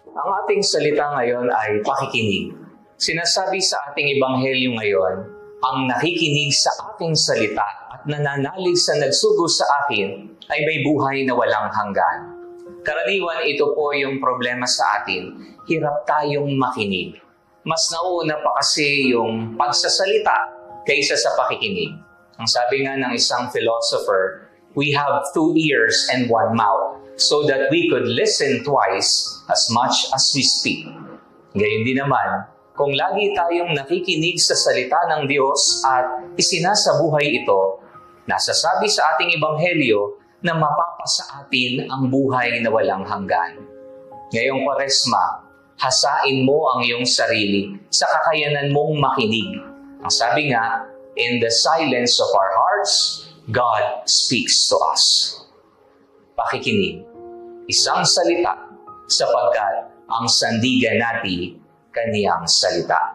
Ang ating salita ngayon ay pakikinig. Sinasabi sa ating ebanghelyo ngayon, ang nakikinig sa aking salita at nananalig sa nagsugo sa akin ay may buhay na walang hanggan. Karaniwan ito po yung problema sa atin, hirap tayong makinig. Mas nauuna pa kasi yung pagsasalita kaysa sa pakikinig. Ang sabi nga ng isang philosopher, we have 2 ears and 1 mouth, so that we could listen twice as much as we speak. Gayon din naman, kung lagi tayong nakikinig sa salita ng Diyos at isinasabuhay ito, nasasabi sa ating ebanghelyo na mapapasa atin ang buhay na walang hanggan. Ngayong Kwaresma, hasain mo ang iyong sarili sa kakayanan mong makinig. Ang sabi nga, in the silence of our hearts, God speaks to us. Pakikinig, isang salita, sapagkat ang sandigan natin kaniyang salita.